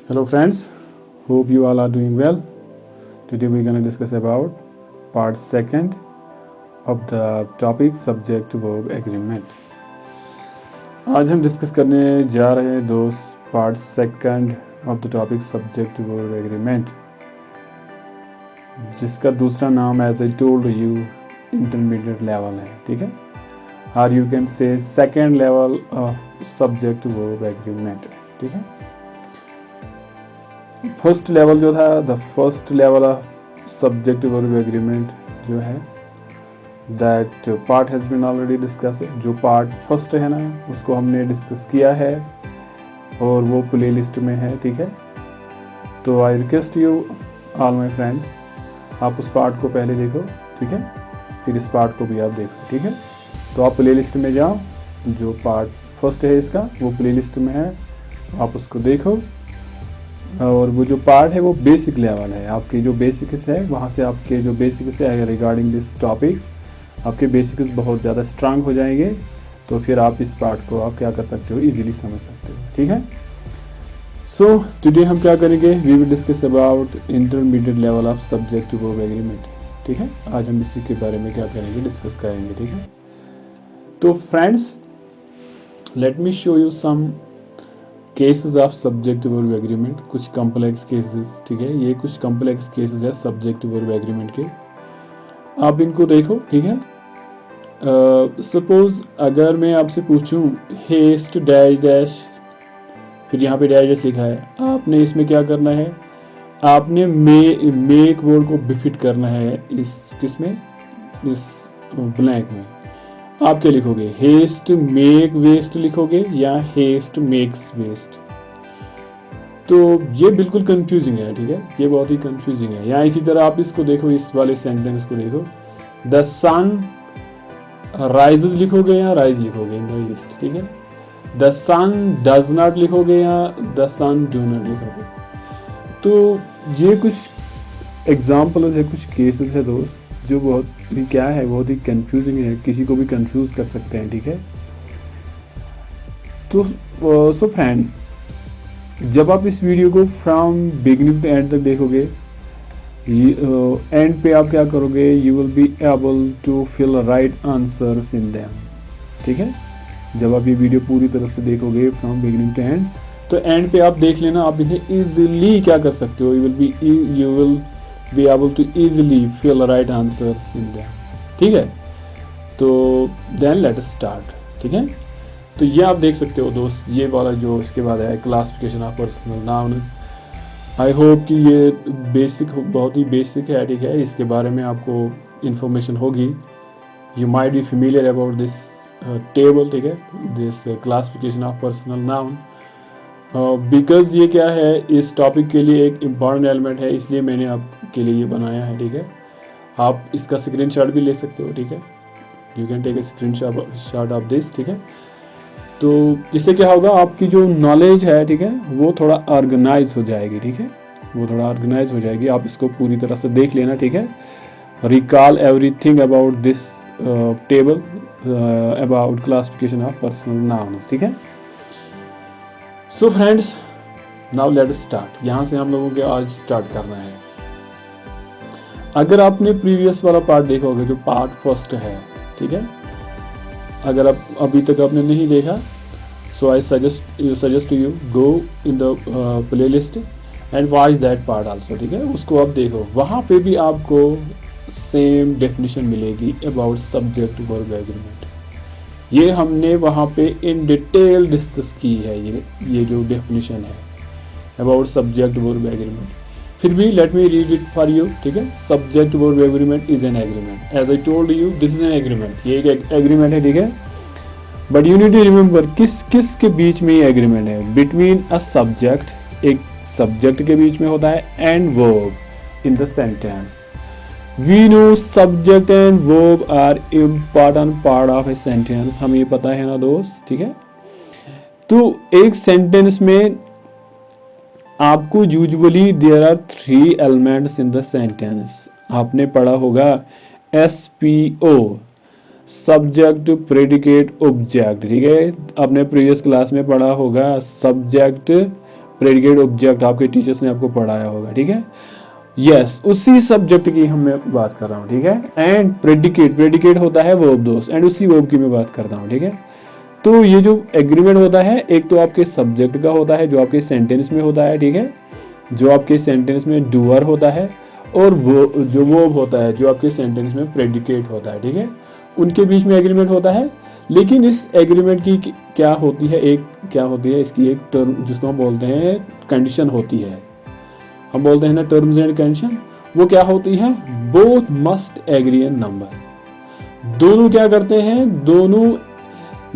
Hello friends, hope you all are doing well. Today we're going to discuss about part second of the topic subject verb agreement. आज हम discuss करने जा रहे हैं दोस्त part second of the topic subject verb agreement, जिसका दूसरा नाम as I told you intermediate level है, ठीक है, और you can say second level of subject verb agreement, ठीक है. फर्स्ट लेवल जो था the first level of subject verb agreement जो है that part has been already discuss. जो पार्ट फर्स्ट है ना उसको हमने डिस्कस किया है और वो प्ले लिस्ट में है, ठीक है. तो I request you all my friends, आप उस पार्ट को पहले देखो, ठीक है, फिर इस पार्ट को भी आप देखो, ठीक है. तो आप प्ले लिस्ट में जाओ, जो पार्ट फर्स्ट है इसका वो प्ले लिस्ट में है, आप उसको देखो. और वो जो पार्ट है वो बेसिक लेवल है, आपके जो बेसिक्स है वहाँ से आपके जो बेसिक्स है रिगार्डिंग दिस टॉपिक आपके बेसिक्स बहुत ज़्यादा स्ट्रांग हो जाएंगे. तो फिर आप इस पार्ट को आप क्या कर सकते हो, इजीली समझ सकते हो, ठीक है. सो टुडे हम क्या करेंगे, we will discuss about intermediate level of subject verb agreement, ठीक है. आज हम इसी के बारे में क्या करेंगे, डिस्कस करेंगे, ठीक है. तो friends, let me show you some cases of subject verb agreement. कुछ कॉम्प्लेक्स केसेस, ठीक है, ये कुछ कॉम्प्लेक्स केसेस है सब्जेक्ट वर्ब एग्रीमेंट के, आप इनको देखो, ठीक है. सपोज अगर मैं आपसे पूछूं हेस्ट डैश डैश, फिर यहाँ पे डैश डैश लिखा है, आपने इसमें क्या करना है, आपने मेक वर्ड को बिफिट करना है इस किसमें, इस ब्लैंक में. आप क्या लिखोगे, हेस्ट मेक वेस्ट लिखोगे या हेस्ट मेक्स वेस्ट. तो ये बिल्कुल कंफ्यूजिंग है, ठीक है, ये बहुत ही कंफ्यूजिंग है. या इसी तरह आप इसको देखो, इस वाले सेंटेंस को देखो, द सन राइजेस लिखोगे या राइज लिखोगे इन द ईस्ट, ठीक है. द सन डज नॉट लिखोगे या द सन डू नॉट लिखोगे. तो ये कुछ एग्जाम्पल है, कुछ केसेस है दोस्त, जो बहुत ही क्या है, बहुत ही कंफ्यूजिंग है, किसी को भी कंफ्यूज कर सकते हैं, ठीक है. तो सो फ्रेंड, जब आप इस वीडियो को फ्रॉम बिगिनिंग टू एंड तक देखोगे, एंड पे आप क्या करोगे, you will be able to fill right answers in them, ठीक है. जब आप ये वीडियो पूरी तरह से देखोगे फ्रॉम बिगिनिंग टू एंड, तो एंड पे आप देख लेना, आप इन्हें इजीली क्या कर सकते हो, you will be able to easily fill right answers in them, ठीक है. तो देन लेट अस स्टार्ट, ठीक है. तो ये आप देख सकते हो दोस्त, ये वाला जो इसके बाद है classification of personal noun. I hope कि ये बेसिक, बहुत ही बेसिक है, ठीक है. इसके बारे में आपको इन्फॉर्मेशन होगी, you might be familiar about this table, ठीक है, this classification of personal noun. Because ये क्या है, इस टॉपिक के लिए एक इम्पॉर्टेंट एलिमेंट है, इसलिए मैंने आपके लिए ये बनाया है, ठीक है. आप इसका स्क्रीनशॉट भी ले सकते हो, ठीक है, you can take a screenshot of this, ठीक है. तो इससे क्या होगा, आपकी जो नॉलेज है, ठीक है, वो थोड़ा ऑर्गेनाइज हो जाएगी, ठीक है, वो थोड़ा ऑर्गेनाइज हो जाएगी. आप इसको पूरी तरह से देख लेना, ठीक है. Recall everything about this table about classification of personal nouns, ठीक है. So friends, now let us start. यहाँ से हम लोगों के आज स्टार्ट करना है. अगर आपने प्रीवियस वाला पार्ट देखा होगा, जो पार्ट फर्स्ट है, ठीक है, अगर आप अभी तक आपने नहीं देखा, so I suggest you go in the playlist and watch that part also, ठीक है. उसको आप देखो, वहाँ पे भी आपको सेम डेफिनेशन मिलेगी अबाउट सब्जेक्ट वर्ब एग्रीमेंट. ये हमने वहाँ पे इन डिटेल डिस्कस की है, ये जो डेफिनेशन है अबाउट सब्जेक्ट वर्ब एग्रीमेंट. फिर भी let me read it for you, ठीक है. Subject verb agreement is an agreement, as I told you this is an agreement. ये एक एग्रीमेंट है, ठीक है. But you need to remember किस के बीच में ये एग्रीमेंट है, बिटवीन अ सब्जेक्ट, एक सब्जेक्ट के बीच में होता है, and verb in the sentence. We know subject and verb are important part of a sentence. हमें ये पता है ना दोस्त, ठीक है. तो एक सेंटेंस में आपको usually there are 3 elements in the sentence. आपने पढ़ा होगा SPO, सब्जेक्ट प्रेडिकेट ऑब्जेक्ट, ठीक है. आपने प्रीवियस क्लास में पढ़ा होगा सब्जेक्ट प्रेडिकेट ऑब्जेक्ट आपके टीचर्स ने आपको पढ़ाया होगा, ठीक है। यस, उसी सब्जेक्ट की हम मैं बात कर रहा हूँ, ठीक है। एंड प्रेडिकेट होता है वर्ब दोस्त, एंड उसी वर्ब की मैं बात करता हूँ, ठीक है। तो ये जो एग्रीमेंट होता है, एक तो आपके सब्जेक्ट का होता है जो आपके सेंटेंस में होता है, ठीक है, जो आपके सेंटेंस में डूअर होता है, और वो जो वर्ब होता है जो आपके सेंटेंस में प्रेडिकेट होता है, ठीक है। उनके बीच में एग्रीमेंट होता है। लेकिन इस एग्रीमेंट की क्या होती है, इसकी एक टर्म जिसको हम बोलते हैं कंडीशन होती है, हम बोलते हैं ना टर्म्स एंड कंडीशन। वो क्या होती है, both must agree in number. दोनों क्या करते हैं, दोनों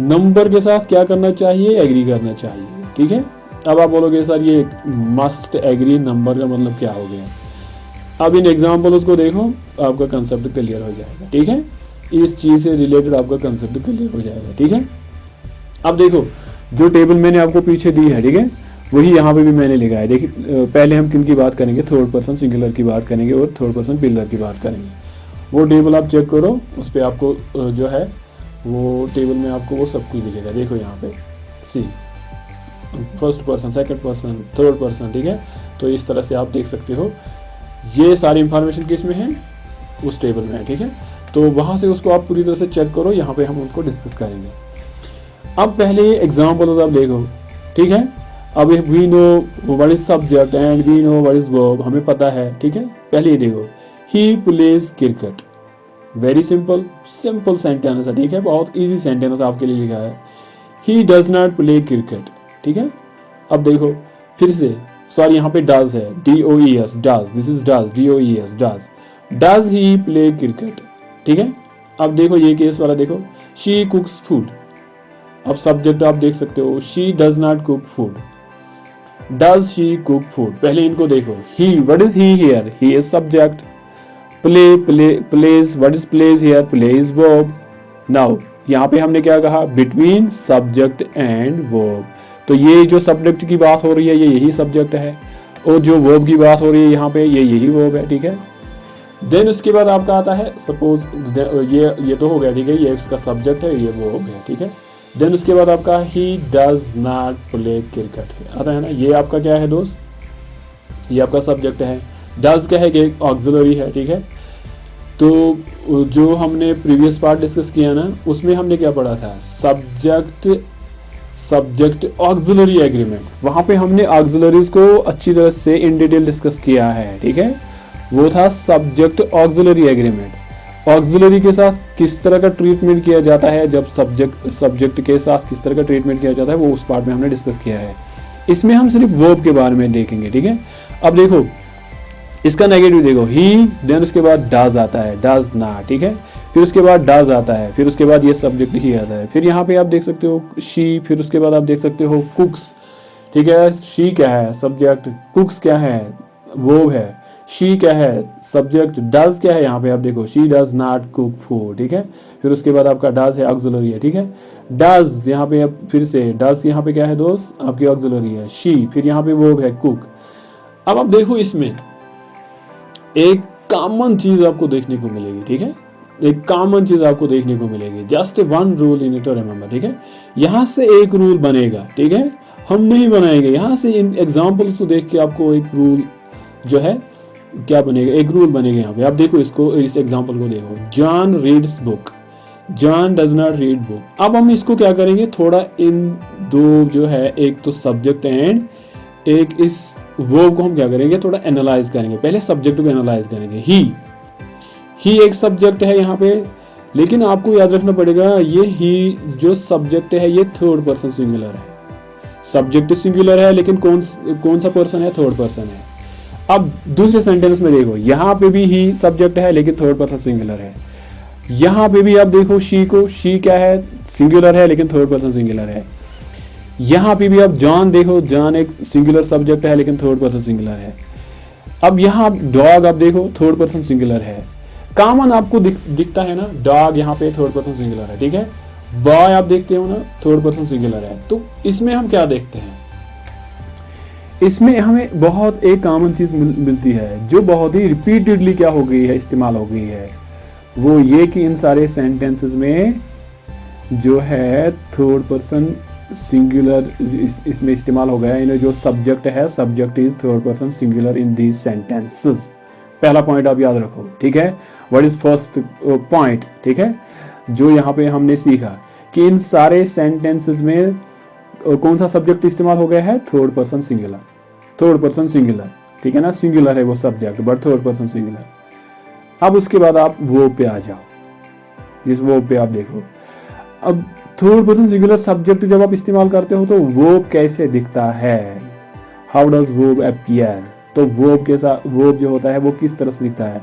नंबर के साथ क्या करना चाहिए, एग्री करना चाहिए, ठीक है। अब आप बोलोगे सर ये मस्ट एग्री नंबर का मतलब क्या हो गया। अब इन एग्जाम्पल्स को देखो, आपका कंसेप्ट क्लियर हो जाएगा, ठीक है। इस चीज से रिलेटेड आपका कंसेप्ट क्लियर हो जाएगा, ठीक है। अब देखो जो टेबल मैंने आपको पीछे दी है, ठीक है, वही यहाँ पे भी मैंने लिखा है। देखिए पहले हम किन की बात करेंगे, थर्ड पर्सन सिंगुलर की बात करेंगे और थर्ड पर्सन प्लूरल की बात करेंगे। वो टेबल आप चेक करो, उस पर आपको जो है वो टेबल में आपको वो सब कुछ दिखेगा। देखो यहाँ पे see, first person, second person, third person, ठीक है। तो इस तरह से आप देख सकते हो, ये सारी इंफॉर्मेशन किस में है, उस टेबल में है, ठीक है। तो वहाँ से उसको आप पूरी तरह से चेक करो, यहाँ पे हम उनको डिस्कस करेंगे। अब पहले एग्जाम्पल आप देखो, ठीक है। अब we know what is subject and we know what is verb, हमें पता है, ठीक है। पहले ये देखो, he plays cricket, very simple sentence है, ठीक है, बहुत इजी सेंटेंस आपके लिए लिखा है। He does not play cricket, ठीक है। अब देखो फिर से, सॉरी यहाँ पे डज है, DOES does, this is does, DOES does he play cricket, ठीक है। अब देखो ये केस वाला देखो, शी कुक्स फूड। अब सब्जेक्ट आप देख सकते हो, she does not cook food, does she cook food. पहले इनको देखो, he, what is he here, he is subject. Plays, what is plays here, play is verb. Now यहाँ पे हमने क्या कहा, बिटवीन सब्जेक्ट एंड वर्ब। तो ये जो सब्जेक्ट की बात हो रही है ये यही सब्जेक्ट है, और जो वर्ब की बात हो रही है यहाँ पे ये यही वर्ब है, ठीक है। देन उसके बाद आपका आता है, सपोज ये तो हो गया, ठीक है, ये इसका सब्जेक्ट है, ये वर्ब है, ठीक है। देन उसके बाद आपका he does not play cricket आता है ना, ये आपका क्या है दोस्त, ये आपका सब्जेक्ट है। डज क्या है, एक ऑक्सिलरी है, ठीक है। तो जो हमने प्रीवियस पार्ट डिस्कस किया ना, उसमें हमने क्या पढ़ा था, सब्जेक्ट ऑक्सिलरी एग्रीमेंट। वहां पे हमने ऑक्सिलरीज को अच्छी तरह से इन डिटेल डिस्कस किया है, ठीक है। वो था सब्जेक्ट ऑक्सिलरी एग्रीमेंट। ऑक्सिलरी के साथ किस तरह का ट्रीटमेंट किया जाता है, जब सब्जेक्ट के साथ किस तरह का ट्रीटमेंट किया जाता है, वो उस पार्ट में हमने डिस्कस किया है। इसमें हम सिर्फ वर्ब के बारे में देखेंगे, ठीक है। अब देखो इसका नेगेटिव देखो, ही, देन उसके बाद डज आता है, डज ना, ठीक है। फिर उसके बाद डज आता है, फिर उसके बाद ये सब्जेक्ट ही आता है। फिर यहाँ पे आप देख सकते हो शी, फिर उसके बाद आप देख सकते हो कुक्स, ठीक है। शी क्या है, सब्जेक्ट, कुक्स क्या है, वर्ब है। शी क्या है, सब्जेक्ट, डज क्या है, यहाँ पे आप देखो she does not cook food, ठीक है। फिर उसके बाद आपका डज है, ऑक्सिलरी है, ठीक है। डज यहाँ पे फिर से डज यहाँ पे क्या है दोस्त, आपकी ऑक्सिलरी है, शी, फिर यहाँ पे वर्ब है कुक। अब आप देखो इसमें एक कॉमन चीज आपको देखने को मिलेगी, ठीक है। एक कॉमन चीज आपको देखने को मिलेगी, just one rule in it remember, ठीक है। यहाँ से एक रूल बनेगा, ठीक है, हम नहीं बनाएंगे। यहाँ से इन एग्जाम्पल्स को देख के आपको एक रूल जो है क्या बनेगा, एक रूल बनेगा। यहाँ पे आप देखो इसको, इस एग्जाम्पल को देखो, John reads book, John does not read book. अब हम इसको क्या करेंगे, थोड़ा इन दो जो है, एक तो सब्जेक्ट एंड एक इस वर्ब को हम क्या करेंगे, थोड़ा एनालाइज करेंगे। पहले सब्जेक्ट को एनालाइज करेंगे। ही एक सब्जेक्ट है यहाँ पे, लेकिन आपको याद रखना पड़ेगा ये ही जो सब्जेक्ट है ये थर्ड पर्सन सिंगुलर है। सब्जेक्ट सिंगुलर है लेकिन कौन सा पर्सन है, थर्ड पर्सन है। अब दूसरे सेंटेंस में देखो, यहाँ पे भी ही सब्जेक्ट है लेकिन थर्ड पर्सन सिंगुलर है। यहाँ पे भी आप देखो शी को, शी क्या है, सिंगुलर है लेकिन थर्ड पर्सन सिंगुलर है। यहाँ पे भी आप जॉन देखो, जॉन एक सिंगुलर सब्जेक्ट है लेकिन थर्ड पर्सन सिंगुलर है। अब यहाँ डॉग आप देखो, थर्ड पर्सन सिंगुलर है। कॉमन आपको दिखता है ना, डॉग यहाँ पे थर्ड पर्सन सिंगुलर है, ठीक है। बॉय आप देखते हो ना, थर्ड पर्सन सिंगुलर है। तो इसमें हम क्या देखते हैं, इसमें हमें बहुत एक कॉमन चीज मिलती है जो बहुत ही रिपीटेडली क्या हो गई है, इस्तेमाल हो गई है। वो ये कि इन सारे सेंटेंसेस में जो है थर्ड पर्सन सिंगुलर इसमें इस्तेमाल हो गया, जो सब्जेक्ट है, subject is third person singular in these sentences. पहला पॉइंट आप याद रखो, ठीक है। व्हाट इज फर्स्ट पॉइंट, ठीक है, जो यहाँ पे हमने सीखा कि इन सारे सेंटेंसेस में कौन सा सब्जेक्ट इस्तेमाल हो गया है, third person singular, third person singular, ठीक है ना, सिंगुलर है वो subject but third person singular. अब उसके बाद आप वर्ब पे आ जाओ, इस वर्ब पे आप देखो। अब थर्ड पर्सन सिंगुलर सब्जेक्ट जब आप इस्तेमाल करते हो तो वर्ब कैसे दिखता है, हाउ डज वर्ब अपीयर, तो वर्ब के साथ वर्ब जो होता है वो किस तरह से दिखता है।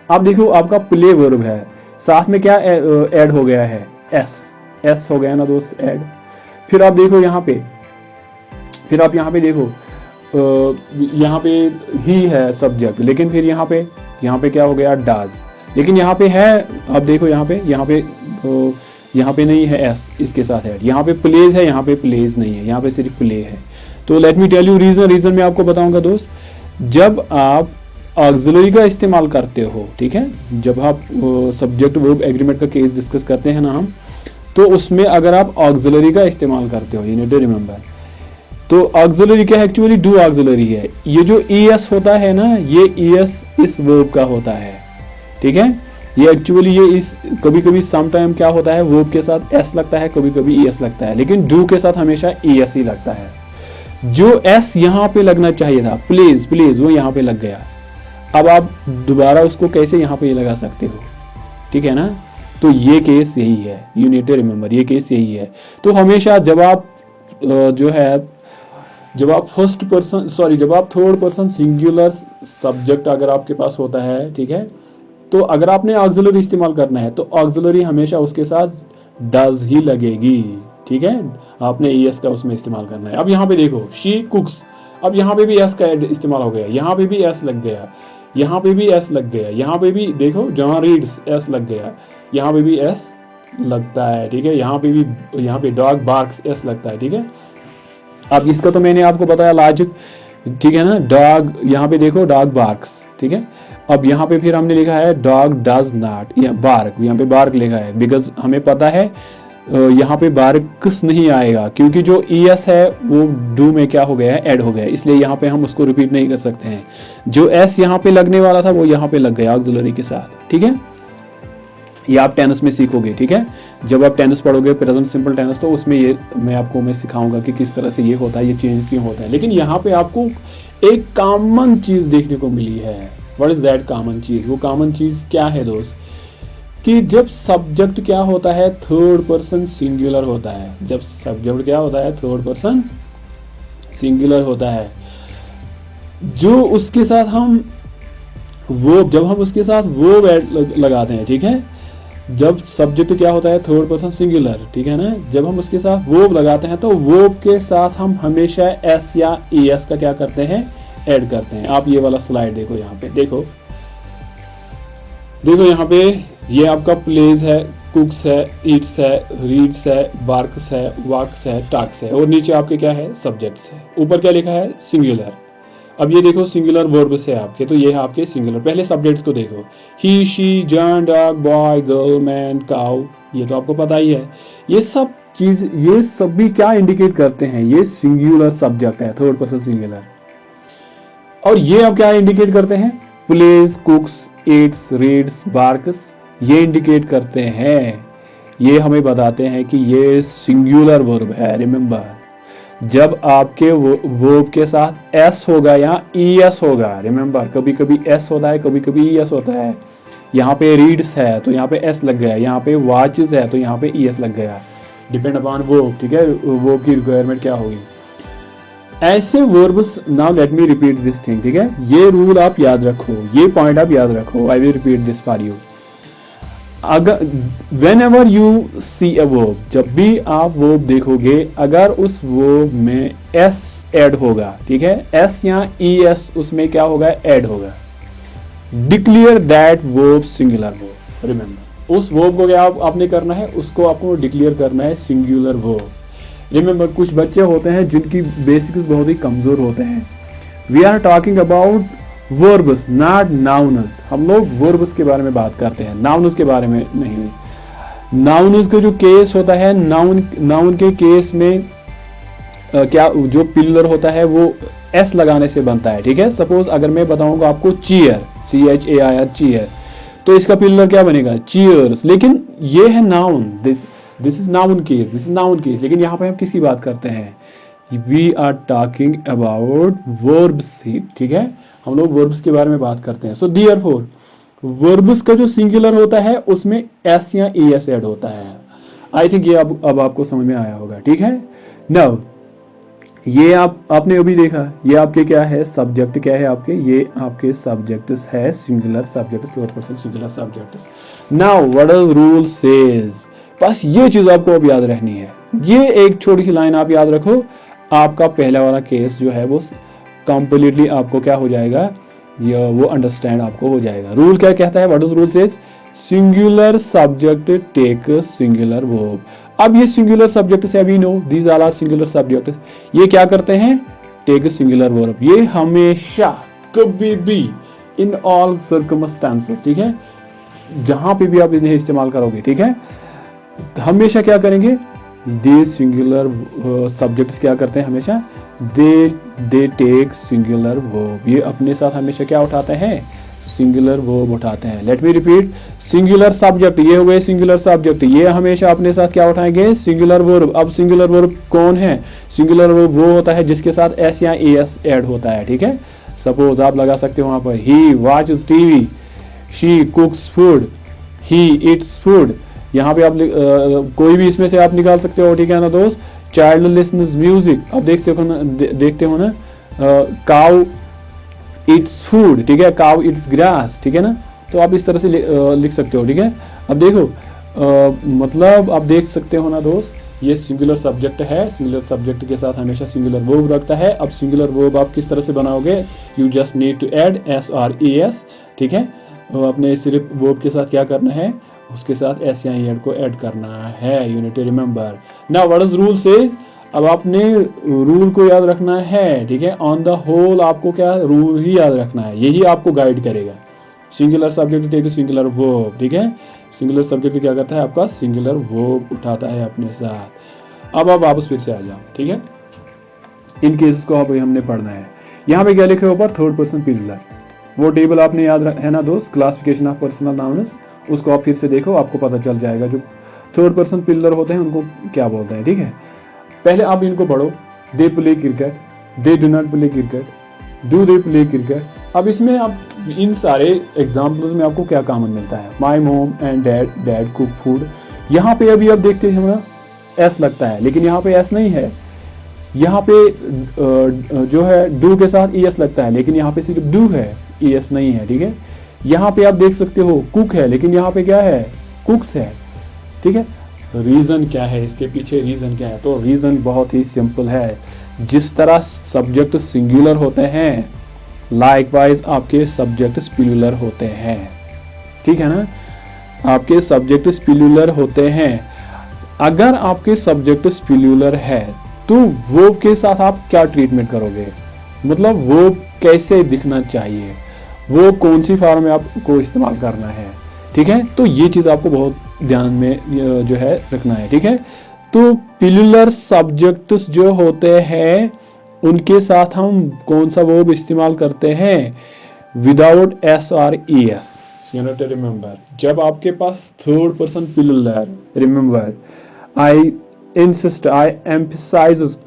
आप देखो आपका प्ले वर्ब है, साथ में क्या ऐड हो गया है, एस हो गया ना दोस्त ऐड। फिर आप देखो यहाँ पे, फिर आप यहाँ पे देखो यहाँ पे ही है सब्जेक्ट, लेकिन फिर यहाँ पे क्या हो गया, डाज, लेकिन यहाँ पे है, आप देखो यहाँ पे नहीं है एस इसके साथ है, यहाँ पे प्लेज है, यहाँ पे प्लेज नहीं है, यहाँ पे सिर्फ प्ले है। तो let me tell you reason मैं आपको बताऊंगा दोस्त। जब आप ऑक्सिलरी का इस्तेमाल करते हो, ठीक है, जब आप सब्जेक्ट वर्ब एग्रीमेंट का केस डिस्कस करते हैं ना हम, तो उसमें अगर आप ऑक्सिलरी का इस्तेमाल करते हो, यू नीड टू रिमेंबर, तो ऑक्सिलरी क्या है, एक्चुअली डू ऑक्सिलरी है। ये जो ईएस होता है ना, ये ईएस इस वर्ब का होता है, ठीक है, ये एक्चुअली ये इस कभी कभी सम टाइम क्या होता है, वर्ब के साथ एस लगता है, कभी कभी ईएस लगता है, लेकिन डू के साथ हमेशा ईएस ही लगता है। जो एस यहाँ पे लगना चाहिए था, प्लीज वो यहाँ पे लग गया। अब आप दोबारा उसको कैसे यहाँ पे लगा सकते हो, ठीक है ना, तो ये केस यही है, यू नीड टू रिमेंबर, ये केस यही है। तो हमेशा जब आप जब आप थर्ड पर्सन सिंगुलर सब्जेक्ट अगर आपके पास होता है, ठीक है, तो अगर आपने ऑक्सिलरी इस्तेमाल करना है तो ऑक्सिलरी हमेशा उसके साथ डज ही लगेगी, ठीक है, आपने एस का उसमें इस्तेमाल करना है। अब यहाँ पे देखो शी कुक्स, अब यहाँ पे भी एस का इस्तेमाल हो गया, यहाँ पे भी एस लग गया, यहाँ पे भी एस लग गया, यहाँ पे भी देखो जहाँ रीड्स एस लग गया, यहाँ पे भी एस लगता है, ठीक है, यहाँ पे डॉग बार्क्स एस लगता है, ठीक है। अब इसका तो मैंने आपको बताया लॉजिक, ठीक है ना, डॉग यहाँ पे देखो डॉग बार्क्स, ठीक है। अब यहाँ पे फिर हमने लिखा है डॉग डज नॉट या बार्क, यहाँ पे बार्क लिखा है बिकॉज हमें पता है यहाँ पे बार्क्स नहीं आएगा, क्योंकि जो ईएस है वो डू में क्या हो गया है, ऐड हो गया है, इसलिए यहाँ पे हम उसको रिपीट नहीं कर सकते हैं। जो एस यहाँ पे लगने वाला था वो यहाँ पे लग गया ऑक्सिलरी के साथ, ठीक है। ये आप टेनिस में सीखोगे, ठीक है, जब आप टेनिस पढ़ोगे प्रेजेंट सिंपल टेनिस, तो उसमें ये मैं सिखाऊंगा कि किस तरह से ये होता है, ये चेंज क्यों होता है। लेकिन यहाँ पे आपको एक कॉमन चीज देखने को मिली है। व्हाट इज दैट कॉमन चीज? वो कॉमन चीज क्या है दोस्त, कि जब सब्जेक्ट क्या होता है, थर्ड पर्सन सिंगुलर होता है। जब सब्जेक्ट क्या होता है, थर्ड पर्सन सिंगुलर होता है, जो उसके साथ हम जब हम उसके साथ वो लगाते हैं, ठीक है, जब सब्जेक्ट क्या होता है, थर्ड पर्सन सिंगुलर, ठीक है ना, जब हम उसके साथ वर्ब लगाते हैं तो वर्ब के साथ हम हमेशा एस या एस का क्या करते हैं, ऐड करते हैं। आप ये वाला स्लाइड देखो, यहाँ पे देखो यहाँ पे ये आपका प्लेज है, कुक्स है, ईट्स है, रीड्स है, बार्क्स है, वॉक्स है, टॉक्स है, और नीचे आपके क्या है, सब्जेक्ट्स है। ऊपर क्या लिखा है, सिंगुलर। अब ये देखो सिंगुलर वर्ब्स है आपके, तो ये है आपके सिंगुलर। पहले सब्जेक्ट्स को देखो, he, she, John, dog, boy, girl, man, cow, ये तो आपको पता ही है। ये सब चीज, ये सभी क्या इंडिकेट करते हैं, ये सिंगुलर सब्जेक्ट है, थर्ड पर्सन सिंगुलर। और ये अब क्या इंडिकेट करते हैं, plays, cooks, eats, reads, barks, ये इंडिकेट करते हैं, ये हमें बताते हैं कि ये सिंगुलर वर्ब है। रिमेंबर, जब आपके वर्ब के साथ एस होगा या ईएस होगा, रिमेंबर कभी कभी एस होता है, कभी कभी ईएस होता है। यहाँ पे रीड्स है तो यहाँ पे एस लग गया, यहाँ पे वॉचेस है तो यहाँ पे ईएस लग गया, डिपेंड अपॉन वर्ब, ठीक है, वर्ब की रिक्वायरमेंट क्या होगी। ऐसे verbs, now let me repeat this thing, ठीक है, ये रूल आप याद रखो, ये पॉइंट आप याद रखो। I will repeat this for you. अगर whenever you see a verb, जब भी आप वर्ब देखोगे, अगर उस वर्ब में s ऐड होगा, ठीक है, s या es उसमें क्या होगा, ऐड होगा, declare that verb singular verb. Remember, उस वर्ब को क्या आपने करना है, उसको आपको डिक्लेयर करना है सिंगुलर वर्ब। रिमेंबर, कुछ बच्चे होते हैं जिनकी बेसिक्स बहुत ही कमजोर होते हैं। We are talking about verbs not nouns. हम लोग वर्ब्स के बारे में बात करते हैं, नाउन्स के बारे में नहीं। नाउन्स का जो केस होता है, नाउन के केस में क्या जो पिलर होता है वो एस लगाने से बनता है, ठीक है। सपोज अगर मैं बताऊंगा आपको चेयर, CHAIR चेयर, तो इसका पिलर क्या बनेगा, चीयर्स। लेकिन ये है noun, this is noun case, this is noun case. लेकिन यहाँ पे हम किसकी बात करते हैं, we are talking about verbs, ठीक है, हम लोग वर्ब्स के बारे में बात करते हैं। सो देयरफॉर वर्ब्स का जो सिंगुलर होता है उसमें एस या ES ऐड होता है। आई थिंक ये अब आपको समझ में आया होगा, ठीक है। नाउ ये आपने अभी देखा, ये आपके क्या है, सब्जेक्ट क्या है आपके, ये आपके सब्जेक्ट्स है, singular subjects, third person singular subjects. Now what does rule says, बस ये चीज आपको अब याद रहनी है। ये एक छोटी सी लाइन आप याद रखो, आपका पहला वाला केस जो है वो कंप्लीटली आपको क्या हो जाएगा, ये वो अंडरस्टैंड आपको हो जाएगा। रूल क्या कहता है, what does rule says, singular subject take singular verb. अब ये सिंगुलर सब्जेक्ट से अभी know these are singular subject, ये क्या करते हैं, टेक सिंगुलर वर्ब। ये हमेशा कभी भी इन ऑल सर्कमस्टेंसेस, ठीक है, जहां पे भी आप इन्हें इस्तेमाल करोगे, ठीक है, हमेशा क्या करेंगे, दे सिंगुलर सब्जेक्ट्स क्या करते हैं, हमेशा दे टेक सिंगुलर वर्ब। ये अपने साथ हमेशा क्या उठाते हैं, सिंगुलर वर्ब उठाते हैं। Let me repeat, singular subject, ये हो गए सिंगुलर सब्जेक्ट, ये हमेशा अपने साथ क्या उठाएंगे, सिंगुलर वर्ब। अब सिंगुलर वर्ब कौन है, सिंगुलर वर्ब वो होता है जिसके साथ S या ES ऐड होता है, ठीक है। सपोज आप लगा सकते हो वहां पर, he watches TV, she cooks food, he eats food. यहाँ पे आप कोई भी इसमें से आप निकाल सकते हो, ठीक है ना दोस्त। चाइल्ड लिसन्स म्यूजिक, अब देखते हो ना, काउ इट्स फूड, ठीक है, काउ इट्स ग्रास, ठीक है ना। तो आप इस तरह से लिख सकते हो, ठीक है। अब देखो मतलब आप देख सकते हो ना दोस्त, ये सिंगुलर सब्जेक्ट है, सिंगुलर सब्जेक्ट के साथ हमेशा सिंगुलर वर्ब रखता है। अब सिंगुलर वर्ब आप किस तरह से बनाओगे, you just need to add S or ES, ठीक है। अपने सिर्फ वर्ब के साथ क्या करना है, उसके साथ S या ES को ऐड करना है, you need to remember. Now what is rule says, अब आपने रूल को याद रखना है, ठीक है। ऑन द होल आपको क्या रूल ही याद रखना है, यही आपको गाइड करेगा। Singular subject take singular verb, ठीक है। सिंगुलर सब्जेक्ट क्या करता है, आपका सिंगुलर वर्ब उठाता है अपने साथ। अब आप वापस फिर से आ जाओ, ठीक है। इन केसेस को आप हमने पढ़ना है। यहाँ पे क्या लिखे ऊपर, थर्ड पर्सन प्लूरल, वो टेबल आपने याद है ना दोस्त, क्लासिफिकेशन ऑफ पर्सनल नाउन्स, उसको आप फिर से देखो, आपको पता चल जाएगा जो थर्ड पर्सन प्लूरल होते हैं उनको क्या बोलते हैं, ठीक है। पहले आप इनको पढ़ो, they play cricket, they do not play cricket, do they play cricket. अब इसमें आप इन सारे एग्जाम्पल्स में आपको क्या कॉमन मिलता है, माई मोम एंड डैड कुक फूड। यहाँ पे अभी आप देखते हैं ना S लगता है, लेकिन यहाँ पे S नहीं है, यहाँ पे जो है डू के साथ ES लगता है, लेकिन यहाँ पे सिर्फ डू है, ES नहीं है, ठीक है। यहाँ पे आप देख सकते हो कुक है, लेकिन यहाँ पे क्या है, कुक्स है, ठीक है। रीजन क्या है इसके पीछे, रीजन क्या है, तो रीजन बहुत ही सिंपल है। जिस तरह सब्जेक्ट सिंगुलर होते हैं, लाइकवाइज आपके सब्जेक्ट प्लूरल होते हैं, ठीक है ना। आपके सब्जेक्ट प्लूरल होते हैं। अगर आपके सब्जेक्ट प्लूरल है तो वर्ब के साथ आप क्या ट्रीटमेंट करोगे, मतलब वर्ब कैसे दिखना चाहिए, वो कौन सी फॉर्म में आपको इस्तेमाल करना है, ठीक है। तो ये चीज आपको बहुत ध्यान में जो है रखना है, ठीक है। तो प्लूरल सब्जेक्ट्स जो होते हैं उनके साथ हम कौन सा वर्ब इस्तेमाल करते हैं, विदाउट S और ES, you need to remember. जब आपके पास third person plural, remember, I insist, I emphasise,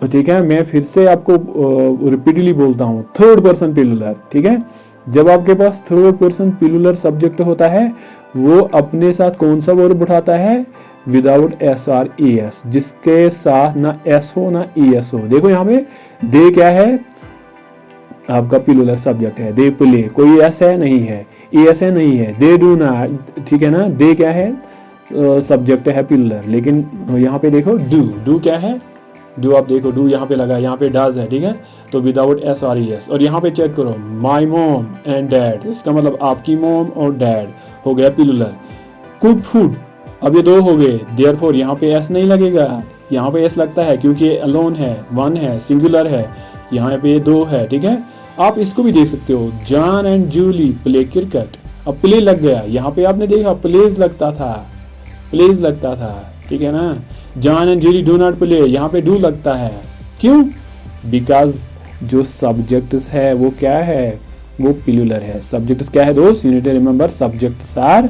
ठीक है, मैं फिर से आपको रिपीटली बोलता हूँ, थर्ड पर्सन प्लूरल, ठीक है। जब आपके पास थर्ड पर्सन प्लूरल सब्जेक्ट होता है, वो अपने साथ कौन सा वर्ब उठाता है, विदाउट S और ES, जिसके साथ ना S हो ना ES हो। देखो यहाँ पे दे क्या है, आपका प्लूरल सब्जेक्ट है, दे प्ले, कोई S है नहीं है, ES है नहीं है, दे डू ना, ठीक है ना। दे क्या है, सब्जेक्ट है प्लूरल, लेकिन यहाँ पे देखो डू क्या है, डू आप देखो, डू यहाँ पे लगा है, यहाँ पे डज है, ठीक है। तो विदाउट S और ES। और यहाँ पे चेक करो, माई मोम एंड डैड, इसका मतलब आपकी मोम और डैड हो गया प्लूरल। कुक फूड, अब ये दो हो गए, देयरफॉर यहाँ पे S नहीं लगेगा, यहाँ पे S लगता है क्योंकि ये अलोन है, वन है, सिंगुलर है, यहाँ पे दो है, ठीक है। आप इसको भी देख सकते हो, John and Julie play cricket, अब प्ले लग गया, यहाँ पे आपने देखा प्लेज लगता था, प्लेज लगता था, ठीक है ना। John and Julie do not play, यहाँ पे डू लगता है, क्यों? बिकॉज जो सब्जेक्ट्स है वो क्या है, वो पिलुलर है। सब्जेक्ट्स क्या है दोस्त? यूनिट रिमेंबर सब्जेक्ट्स आर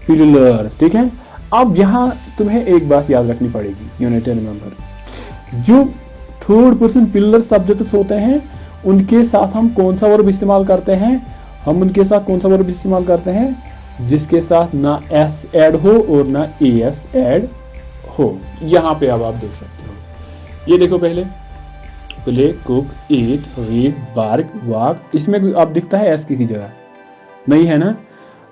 पिलुलर्स, ठीक है। अब यहाँ तुम्हें एक बात याद रखनी पड़ेगी, यूनिट रिमेंबर जो थर्ड पर्सन पिलुलर सब्जेक्ट्स होते हैं उनके साथ हम कौन सा वर्ब इस्तेमाल करते हैं? हम उनके साथ कौन सा वर्ब इस्तेमाल करते हैं? जिसके साथ ना एस ऐड हो और ना एस ऐड हो। यहाँ पे अब आप देख सकते हो, ये देखो पहले प्ले, कुक, ईट, रीड, बार्क, वॉक, इसमें अब दिखता है एस किसी जगह? नहीं है ना।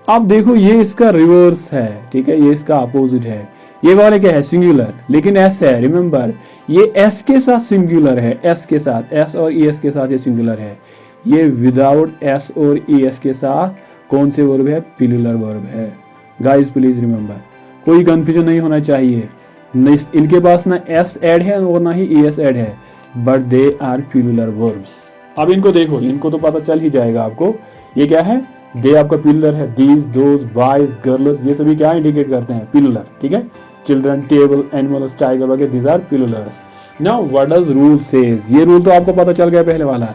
अब देखो ये इसका रिवर्स है, ठीक है, ये इसका अपोजिट है। ये वाले क्या है? सिंगुलर, लेकिन एस है। रिमेंबर ये एस के साथ सिंगुलर है, एस के साथ, एस और ई एस के साथ ये सिंगुलर है। ये विदाउट एस और ई एस के साथ कौन से वर्ब है? पिलुलर वर्ब है। गाइस प्लीज रिमेंबर, कोई कंफ्यूजन नहीं होना चाहिए। इनके पास ना एस ऐड है और ना ही ई एस ऐड है, but they are plural verbs. अब इनको देखो, इनको तो पता चल ही जाएगा आपको। ये क्या है? दे आपका पिलुलर है। दीज, दोज, बॉयज, गर्ल्स, ये सभी क्या इंडिकेट करते हैं? पिलुलर, ठीक है। चिल्ड्रन, टेबल, एनिमल्स, टाइगर वगैरह, these are plurals. Now what does rule says? ये रूल तो आपको पता चल गया पहले वाला।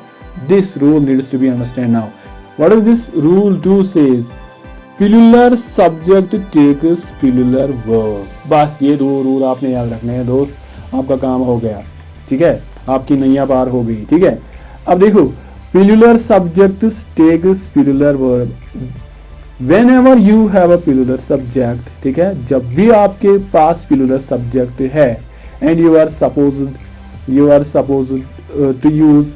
This rule needs to be understand now. What is this rule to says? Plural subject takes plural verb. बस ये दो रूल आपने याद रखने हैं दोस्त, आपका काम हो गया, ठीक है, आपकी नैया पार हो गई, ठीक है। अब देखो, plural subject takes plural verb. Whenever you have a plural subject, ठीक है, जब भी आपके पास पिलुलर सब्जेक्ट है and you are supposed to use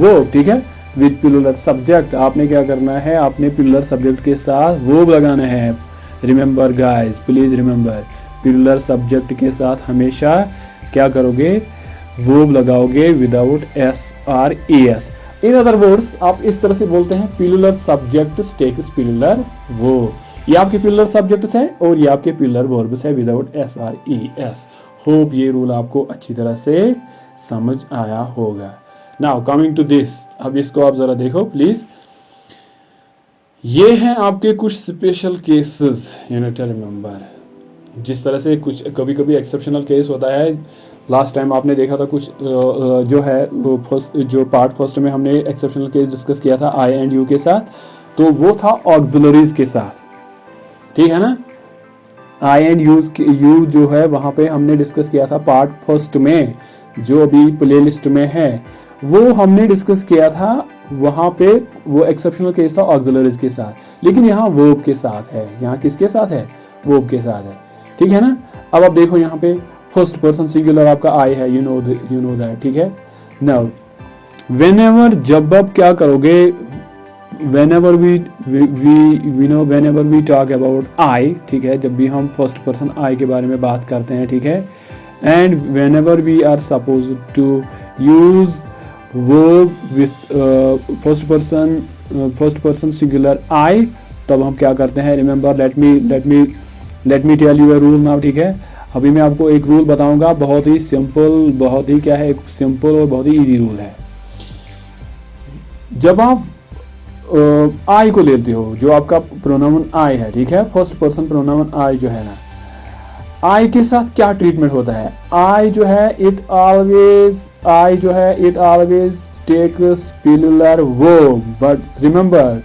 verb, ठीक है, with पिलुलर सब्जेक्ट, आपने क्या करना है? आपने पिलुलर सब्जेक्ट के साथ verb लगाना है। Remember guys, please remember, plural subject के साथ हमेशा क्या करोगे? वर्ब लगाओगे विदाउट एस और E S. In other words आप इस तरह से बोलते हैं plural subject takes plural verb. ये आपके पिलुलर सब्जेक्ट्स है और ये आपके पिलुलर वर्ब्स है विदाउट एस और ई एस। होप ये रूल आपको अच्छी तरह से समझ आया होगा। नाउ कमिंग टू दिस, अब इसको आप जरा देखो प्लीज। ये हैं आपके कुछ स्पेशल केसेस, यूनिट रिमेंबर। जिस तरह से कुछ कभी कभी एक्सेप्शनल केस होता है, लास्ट टाइम आपने देखा था कुछ जो है वो फर्स्ट जो पार्ट फर्स्ट में हमने एक्सेप्शनल केस डिस्कस किया था आई एंड यू के साथ, तो वो था ऑक्सिलरीज के साथ, ठीक है ना। आई एंड यू जो है वहाँ पे हमने डिस्कस किया था पार्ट फर्स्ट में, जो अभी प्लेलिस्ट में है वो हमने डिस्कस किया था। वहाँ पे वो एक्सेप्शनल केस था ऑक्सिलरीज के साथ, लेकिन यहाँ वर्ब के साथ है। यहाँ किसके साथ है? वर्ब के साथ है, ठीक है ना। अब आप देखो यहाँ पे फर्स्ट पर्सन सिंगुलर आपका आई है, यू नो दैट, ठीक है। नाउ व्हेनेवर, जब आप क्या करोगे, whenever we talk about I, ठीक है, जब भी हम फर्स्ट पर्सन आई के बारे में बात करते हैं, ठीक है, and whenever we are suppose to use verb with first person singular I, तब हम क्या करते हैं? Remember, let me tell you a rule now, ठीक है। अभी मैं आपको एक रूल बताऊंगा, बहुत ही सिंपल, बहुत ही क्या है, एक सिंपल और बहुत ही इजी रूल है। जब आप आई को लेते हो, जो आपका प्रोनाउन आई है, ठीक है, फर्स्ट पर्सन प्रोनाउन आई जो है ना, आई के साथ क्या ट्रीटमेंट होता है? आई जो है it always takes plural verb. But remember,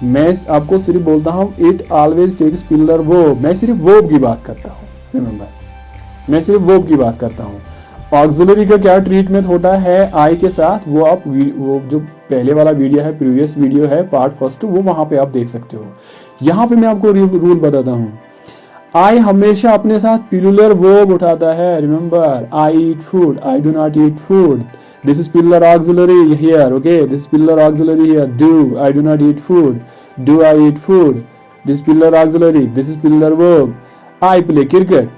मैं आपको सिर्फ बोलता हूँ it always takes plural verb, मैं सिर्फ वर्ब की बात करता हूँ। रिमेंबर, मैं सिर्फ वर्ब की बात करता हूँ। ऑक्सिलरी का क्या ट्रीटमेंट होता है आई के साथ, वो आप वो जो पहले वाला वीडियो है, प्रीवियस वीडियो है पार्ट फर्स्ट, वो वहां पे आप देख सकते हो। यहाँ पे मैं आपको रूल बताता हूँ। आई हमेशा अपने साथ पिलुलर वर्ब उठाता है। Remember, I eat food, I do not eat food, this is plural auxiliary here, okay, this is plural auxiliary here. Do, I do not eat food, do I eat food, this plural auxiliary, this is plural verb. I play cricket,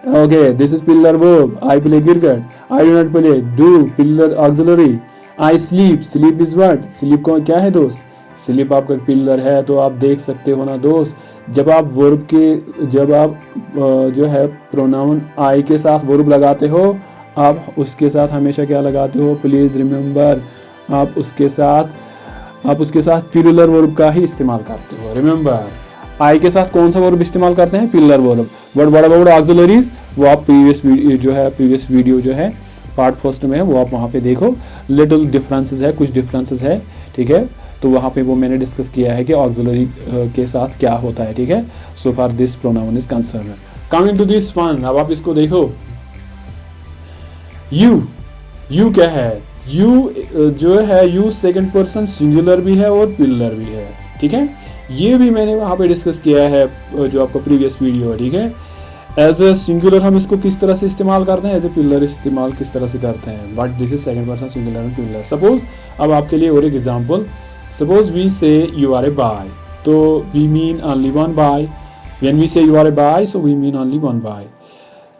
okay, this is pillar verb, I play cricket, I do not play, do pillar auxiliary। I sleep, sleep is what? sleep को क्या है दोस्त? sleep आपका pillar है। तो आप देख सकते हो ना दोस्त, जब आप वर्ब के, जब आप जो है प्रोनाउन आई के साथ वर्ब लगाते हो, आप उसके साथ हमेशा क्या लगाते हो? प्लीज रिमेंबर, आप उसके साथ पिलुलर वर्ब का ही इस्तेमाल करते हो। रिमेंबर, आई के साथ कौन सा वर्ब इस्तेमाल करते हैं, pillar verb. But what about auxiliaries, वो आप प्रीवियस वीडियो जो है पार्ट फर्स्ट में है, वो आप वहाँ पे देखो, लिटिल डिफरेंसेस है, कुछ डिफरेंसेस है, ठीक है। तो वहाँ पे वो मैंने डिस्कस किया है कि ऑक्सिलरी के साथ क्या होता है, ठीक है। So far this pronoun is concern. Coming to this one, अब आप इसको देखो, यू क्या है, यू जो है, यू सेकंड पर्सन सिंगुलर भी है और प्लूरल भी है, ठीक है। ये भी मैंने वहाँ पे डिस्कस किया है जो आपका प्रीवियस वीडियो है, ठीक है। एज ए सिंगुलर हम इसको किस तरह से इस्तेमाल करते हैं, एज ए प्लूरल इस्तेमाल किस तरह से करते हैं, but this is second person singular and plural. Suppose अब आपके लिए और एक example, suppose we say you are a boy, तो we mean only one boy. When we say you are a boy, so we mean only one boy.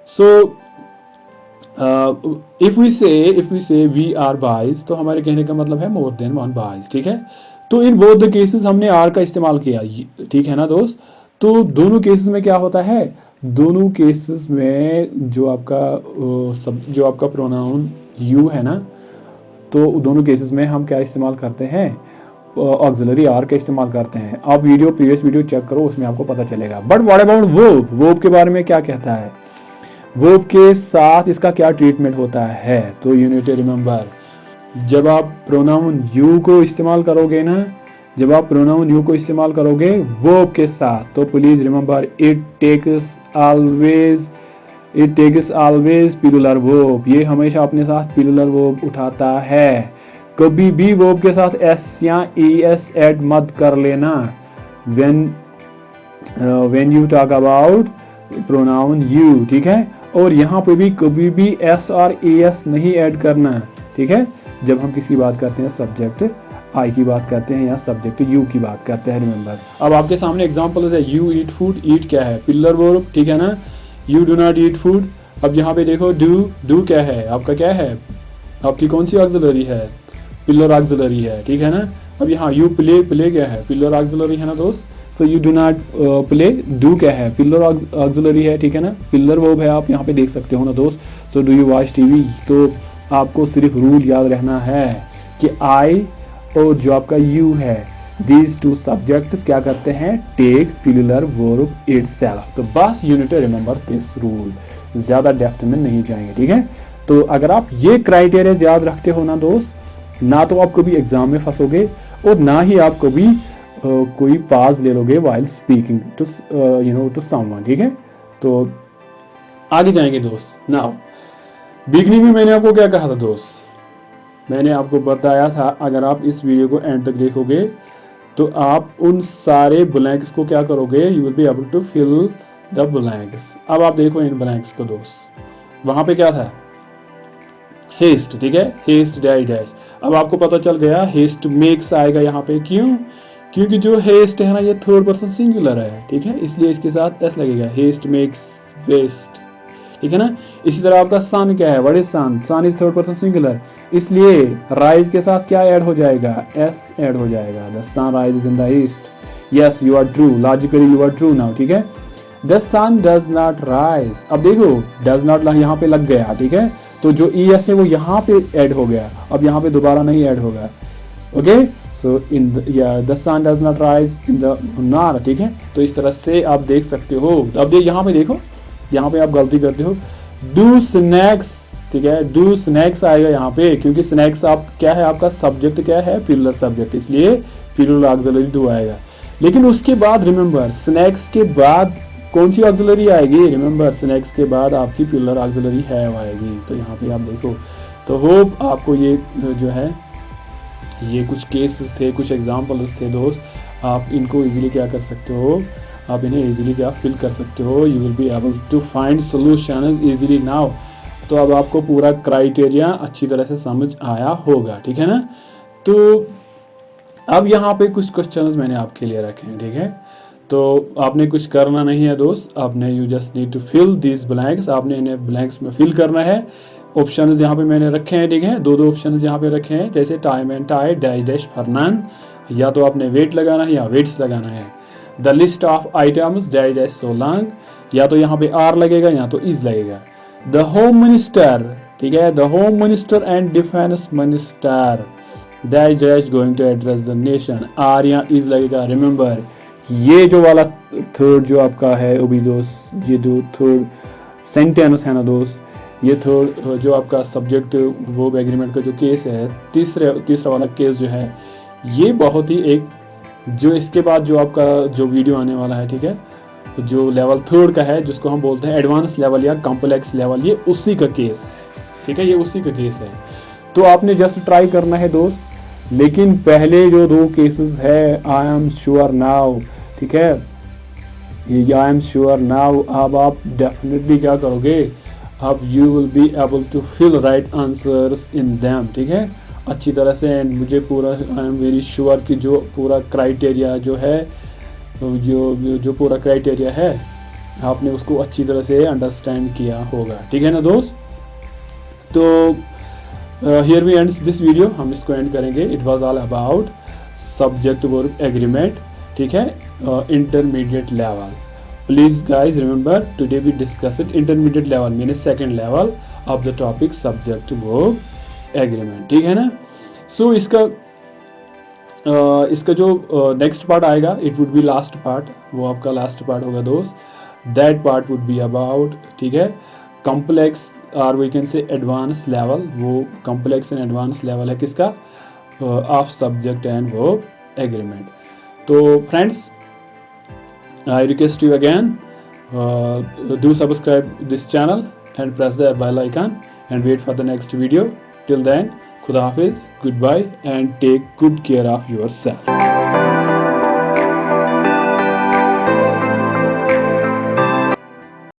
So if we say we are boys, तो हमारे कहने का मतलब है more than one boys, ठीक है। तो इन बोथ द केसेस हमने आर का इस्तेमाल किया, ठीक है ना दोस्त। तो दोनों केसेस में क्या होता है, दोनों केसेस में जो आपका प्रोनाउन यू है ना, तो दोनों केसेस में हम क्या इस्तेमाल करते हैं, ऑक्सिलरी आर का इस्तेमाल करते हैं। आप प्रीवियस वीडियो चेक करो, उसमें आपको पता चलेगा। बट व्हाट अबाउट वर्ब के बारे में क्या कहता है, वर्ब के साथ इसका क्या ट्रीटमेंट होता है। तो यू नीड टू रिमेंबर, जब आप प्रोनाउन यू को इस्तेमाल करोगे ना, जब आप प्रोनाउन यू को इस्तेमाल करोगे वर्ब के साथ, तो please remember it takes always plural verb. ये हमेशा अपने साथ प्लूरल वर्ब उठाता है। कभी भी वर्ब के साथ एस या एस ऐड मत कर लेना when you talk about pronoun you, ठीक है। और यहाँ पे भी कभी भी एस और एस नहीं ऐड करना, ठीक है, जब हम किसकी बात करते हैं, सब्जेक्ट आई की बात करते हैं या सब्जेक्ट यू की बात करते हैं, रिमेंबर। अब आपके सामने एग्जांपल है, यू ईट फूड, ईट क्या है, पिलर वर्ब, ठीक है ना। You do not eat food, अब यहाँ पे देखो डू क्या है, आपका क्या है, आपकी कौन सी ऑक्सिलरी है, पिलर ऑक्सिलरी है, ठीक है ना। अब यहाँ यू प्ले क्या है, पिलर ऑक्सिलरी है ना दोस्त। So you do not play, do क्या है, पिलर ऑक्सिलरी है, ठीक है ना, पिलर वर्ब है, आप यहाँ पे देख सकते हो ना दोस्त। So do you watch TV, तो आपको सिर्फ रूल याद रहना है कि आई और जो आपका यू है, दीज टू सब्जेक्ट्स क्या करते हैं, टेक प्लूरल वर्ब इटसेल्फ। तो बस you need to remember this rule, ज्यादा डेप्थ में नहीं जाएंगे, ठीक है। तो अगर आप ये क्राइटेरिया याद रखते हो ना दोस्त, ना तो आप कभी एग्जाम में फंसोगे और ना ही आप कभी कोई पास ले लोगे वाइल स्पीकिंग टू समवन, ठीक है। तो आगे जाएंगे दोस्त। नाउ बिगनिंग में मैंने आपको क्या कहा था दोस्त, मैंने आपको बताया था अगर आप इस वीडियो को एंड तक देखोगे तो आप उन सारे ब्लैंक्स को क्या करोगे, you will be able to fill the blanks. अब आप देखो इन ब्लैंक्स को दोस्त, वहां पे क्या था, हेस्ट, ठीक है, हेस्ट डैश डैश। अब आपको पता चल गया हेस्ट मेक्स आएगा यहाँ पे, क्यों, क्योंकि जो हेस्ट है ना ये थर्ड पर्सन सिंगुलर है, ठीक है, इसलिए इसके साथ एस लगेगा, हेस्ट मेक्स वेस्ट, ठीक है ना। इसी तरह आपका सन क्या है, what is sun, sun is third person singular, इसलिए राइज के साथ क्या ऐड हो जाएगा, एस ऐड हो जाएगा, the sun rises in the east. Yes you are true, logically you are true now, ठीक है। The sun does not rise, अब देखो डज नॉट यहाँ पे लग गया, ठीक है, तो जो ई एस है वो यहाँ पे ऐड हो गया, अब यहाँ पे दोबारा नहीं ऐड होगा, okay. So in the sun does not rise in the north, ठीक है। तो इस तरह से आप देख सकते हो। अब यहाँ पे देखो, यहाँ पे आप गलती करते हो, डू स्नैक्स, ठीक है, डू स्नैक्स आएगा यहाँ पे, क्योंकि स्नैक्स आप क्या है, आपका सब्जेक्ट क्या है, प्लूरल सब्जेक्ट, इसलिए प्लूरल ऑक्सिलरी डू आएगा। लेकिन उसके बाद रिमेंबर, स्नैक्स के बाद कौन सी ऑक्सिलरी आएगी, रिमेंबर स्नैक्स के बाद आपकी प्लूरल ऑक्सिलरी हैव आएगी। तो यहाँ पे आप देखो, तो होप आपको ये जो है, ये कुछ केसेस थे, कुछ एग्जाम्पल्स थे दोस्त, आप इनको इजीली क्या कर सकते हो, आप इन्हें इजीली क्या फिल कर सकते हो, you will be able to find solutions easily now. तो अब आपको पूरा क्राइटेरिया अच्छी तरह से समझ आया होगा, ठीक है ना। तो अब यहाँ पे कुछ क्वेश्चंस मैंने आपके लिए रखे हैं, ठीक है। तो आपने कुछ करना नहीं है दोस्त, आपने you just need to fill this blanks, आपने इन्हें ब्लैंक्स में फिल करना है। ऑप्शंस यहाँ पे मैंने रखे हैं, ठीक है, दो ऑप्शंस यहाँ पे रखे हैं, जैसे time and tie dash dash फरनान, या तो आपने वेट लगाना है या वेट्स लगाना है। The list of items dash dash so long, या तो यहाँ पे आर लगेगा या तो इज लगेगा। द होम मिनिस्टर, ठीक है, the home minister and defence minister dash dash going to address the nation, are या इज लगेगा। रिमेंबर ये जो वाला थर्ड जो आपका है अभी दोस्त, ये जो थर्ड सेंटेंस है ना दोस्त, ये थर्ड जो आपका सब्जेक्ट वर्ब एग्रीमेंट का जो केस है, तीसरा वाला केस जो है, ये बहुत ही एक जो इसके बाद जो आपका जो वीडियो आने वाला है, ठीक है, जो लेवल थर्ड का है जिसको हम बोलते हैं एडवांस लेवल या कॉम्प्लेक्स लेवल, ये उसी का केस है, ठीक है, ये उसी का केस है। तो आपने जस्ट ट्राई करना है दोस्त, लेकिन पहले जो दो केसेस है आई एम श्योर नाउ, ठीक है, ये आई एम श्योर नाउ, अब आप डेफिनेटली क्या करोगे, अब you will be able to fill right answers in them, ठीक है, अच्छी तरह से। एंड मुझे पूरा आई एम वेरी श्योर कि जो पूरा क्राइटेरिया जो है, जो पूरा क्राइटेरिया है, आपने उसको अच्छी तरह से अंडरस्टैंड किया होगा, ठीक है ना दोस्त। तो here we ends this video, हम इसको एंड करेंगे। It was all about subject verb agreement, ठीक है, intermediate level. Please guys remember today we discuss it intermediate level mean second level of the topic subject verb agreement, ठीक है ना। So इसका जो नेक्स्ट पार्ट आएगा, it would be last part, वो आपका लास्ट पार्ट होगा दोस्त। That part would be about, ठीक है, कॉम्प्लेक्स और we can say advance level, वो कॉम्प्लेक्स एंड एडवांस लेवल है किसका, of subject and verb agreement. तो friends, I request you again, do subscribe this channel and press the bell icon and wait for the next video. Till then, Khuda Hafiz, goodbye and take good care of yourself.